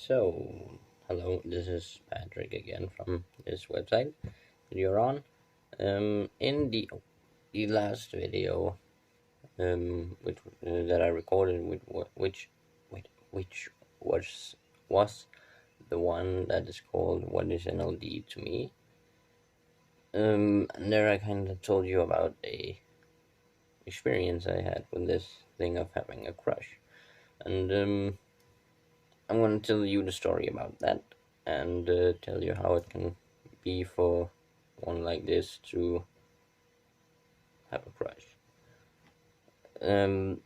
So, hello, this is Patrick again from this website that you're on. In the last video, which that I recorded, which was the one that is called "What is NLD to Me?" And there I kind of told you about a experience I had with this thing of having a crush, and I'm going to tell you the story about that and tell you how it can be for one like this to have a crush. Um,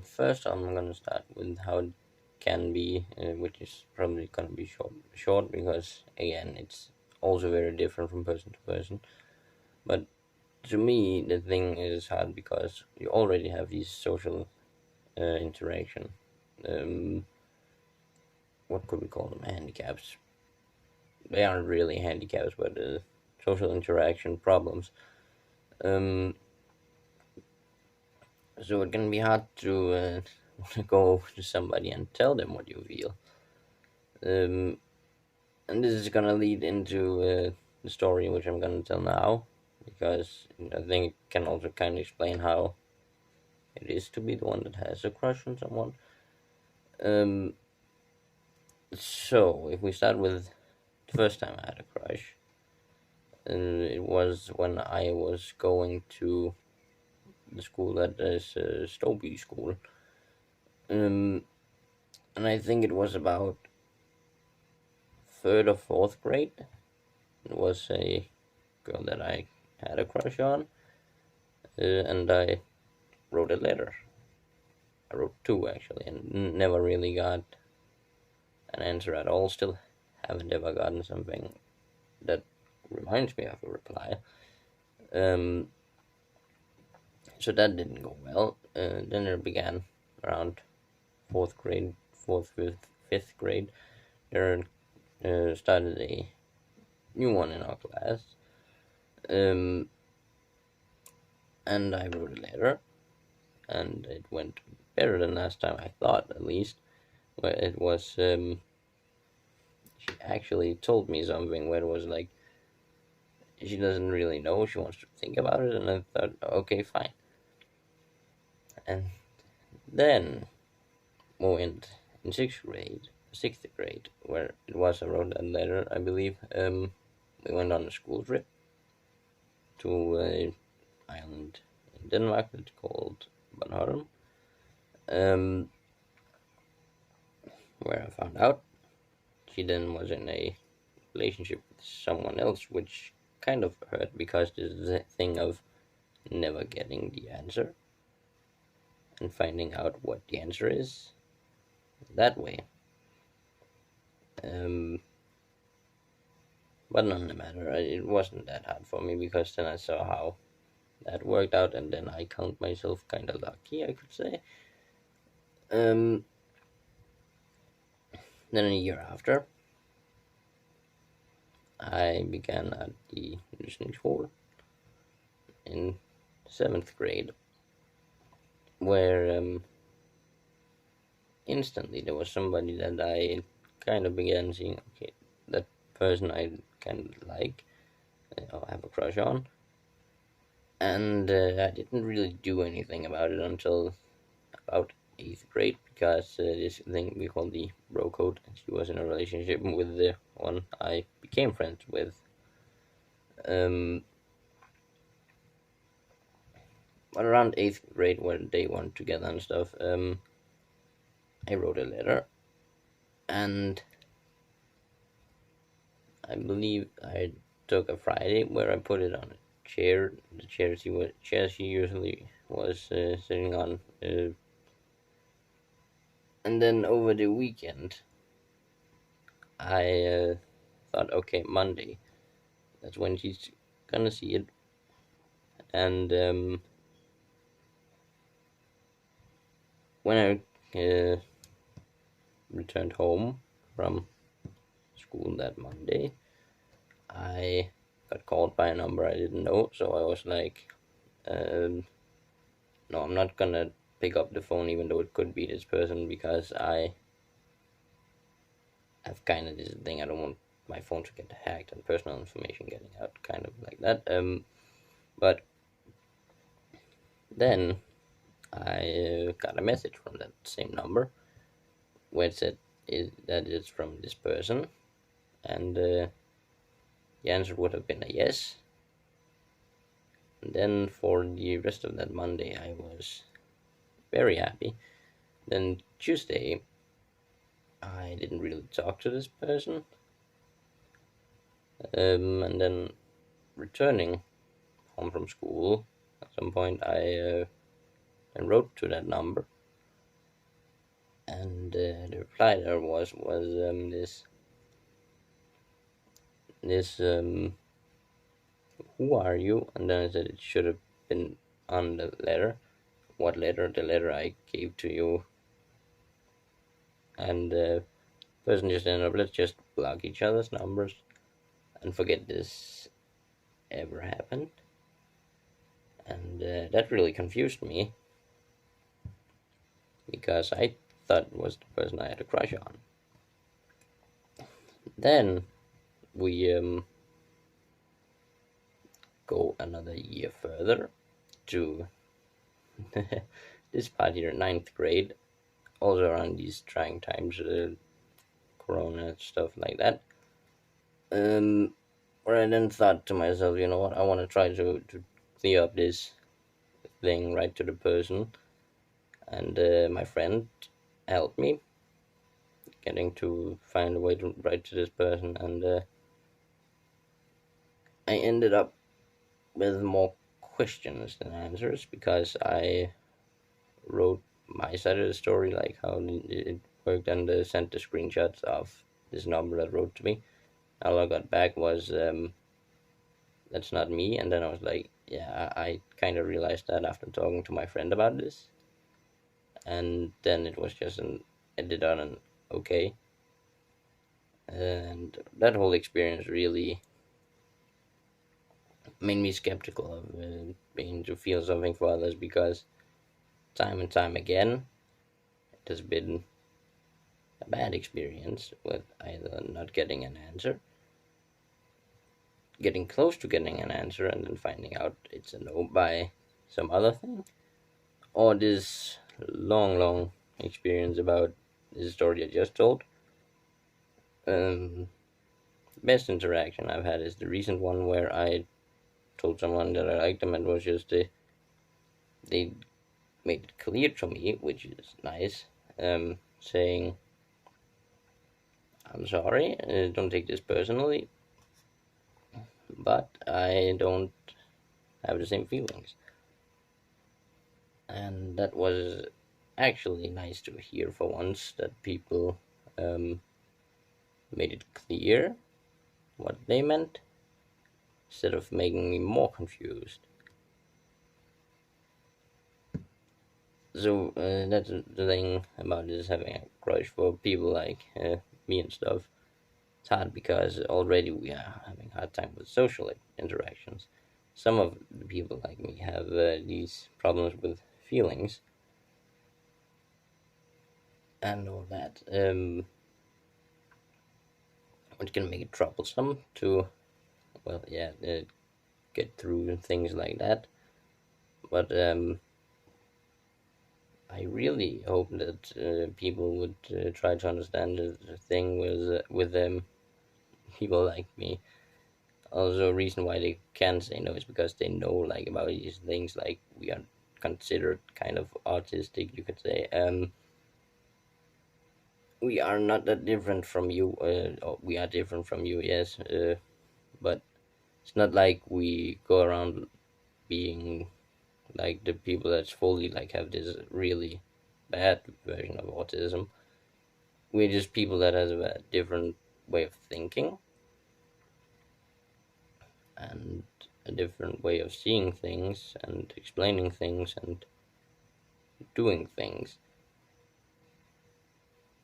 First I'm going to start with how it can be, which is probably going to be short because again it's also very different from person to person. But to me, the thing is hard because you already have these social interaction. Um, what could we call them? Handicaps. They aren't really handicaps, but social interaction problems. Um, so it can be hard to go over to somebody and tell them what you feel. Um, and this is gonna lead into the story which I'm gonna tell now, because I think it can also kind of explain how it is to be the one that has a crush on someone. Um, so if we start with the first time I had a crush, it was when I was going to the school that is Stouby School. Um, and I think it was about third or fourth grade. It was a girl that I had a crush on, and I wrote a letter. I wrote two actually, and never really got an answer at all. Still haven't ever gotten something that reminds me of a reply. Um, so that didn't go well. Then it began around fourth grade, fifth grade. There started a new one in our class, um, and I wrote a letter, and it went better than last time. I thought, at least. Where it was, she actually told me something where it was like she doesn't really know. She wants to think about it, and I thought, okay, fine. And then we went in sixth grade, where it was. I wrote that letter, I believe. We went on a school trip to an island in Denmark that's called Bornholm, um, where I found out she then was in a relationship with someone else, which kind of hurt because there's the thing of never getting the answer and finding out what the answer is that way. Um, but none the matter, it wasn't that hard for me because then I saw how that worked out, and then I count myself kind of lucky, I could say. Um, then a year after, I began at the listening school in seventh grade, where instantly there was somebody that I kind of began seeing. Okay, that person I kind of like, I have a crush on, and I didn't really do anything about it until about eighth grade because this thing we call the bro code. She was in a relationship with the one I became friends with. Um, but around eighth grade, when they went together and stuff, I wrote a letter, and I believe I took a Friday where I put it on a chair, the chair she usually was sitting on, and then over the weekend I thought, okay, Monday, that's when she's gonna see it, and when I returned home from school that Monday, I got called by a number I didn't know, so I was like, no, I'm not gonna pick up the phone even though it could be this person, because I have kind of this thing, I don't want my phone to get hacked and personal information getting out, kind of like that. But then I got a message from that same number where it said that it's from this person, and the answer would have been a yes. And then for the rest of that Monday, I was very happy. Then Tuesday, I didn't really talk to this person. And then returning home from school, at some point, I wrote to that number, and the reply there was this who are you? And then I said it should have been on the letter. What letter? The letter I gave to you. And the person just ended up, let's just block each other's numbers and forget this ever happened. And that really confused me, because I thought it was the person I had a crush on. Then we go another year further to this part here, 9th grade, also around these trying times, corona stuff like that, where I then thought to myself, you know what, I want to try to clear up this thing, right to the person. And my friend helped me getting to find a way to write to this person, and I ended up with more questions than answers, because I wrote my side of the story, like how it worked, and sent the screenshots of this number that wrote to me. All I got back was that's not me. And then I was like, yeah, I kind of realized that after talking to my friend about this. And then it was just ended on an okay. And that whole experience really made me skeptical of being to feel something for others, because time and time again it has been a bad experience with either not getting an answer, getting close to getting an answer, and then finding out it's a no by some other thing, or this long experience about this story I just told. Best interaction I've had is the recent one where I told someone that I liked them, and it was just they made it clear to me, which is nice, saying, I'm sorry, don't take this personally, but I don't have the same feelings. And that was actually nice to hear for once, that people made it clear what they meant, instead of making me more confused. So that's the thing about this, having a crush for people like me and stuff. It's hard because already we are having a hard time with social interactions. Some of the people like me have these problems with feelings and all that, which can make it troublesome to, well, yeah, get through things like that. But I really hope that people would try to understand the thing with people like me. Also, a reason why they can say no is because they know, like, about these things. Like, we are considered kind of autistic, you could say. We are not that different from you. We are different from you, yes. But it's not like we go around being like the people that's fully like have this really bad version of autism. We're just people that has a different way of thinking and a different way of seeing things and explaining things and doing things,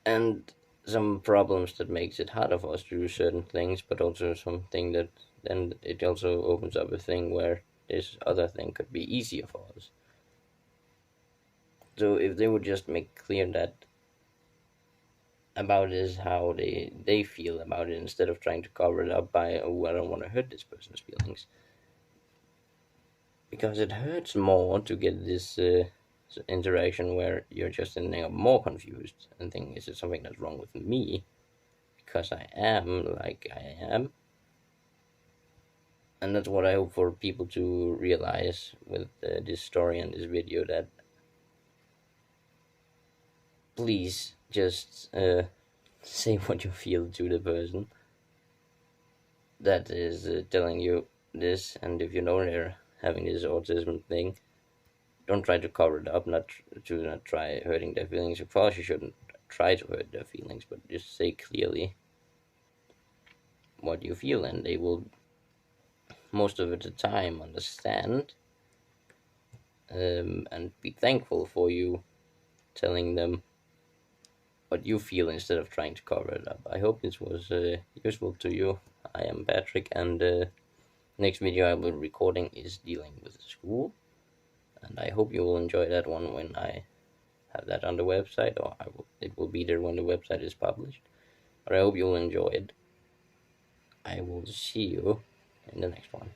and some problems that makes it harder for us to do certain things, but also something that then it also opens up a thing where this other thing could be easier for us. So if they would just make clear that about is how they feel about it, instead of trying to cover it up by, oh, I don't want to hurt this person's feelings, because it hurts more to get this interaction where you're just ending up more confused and thinking, is it something that's wrong with me because I am like I am? And that's what I hope for people to realize with this story and this video, that please just say what you feel to the person that is telling you this. And if you know they're having this autism thing, don't try to cover it up, not try hurting their feelings. Of course you shouldn't try to hurt their feelings, but just say clearly what you feel, and they will most of the time understand, and be thankful for you telling them what you feel instead of trying to cover it up. I hope this was useful to you. I am Patrick, and next video I will be recording is dealing with school, and I hope you will enjoy that one when I have that on the website, or it will be there when the website is published. But I hope you'll enjoy it. I will see you in the next one.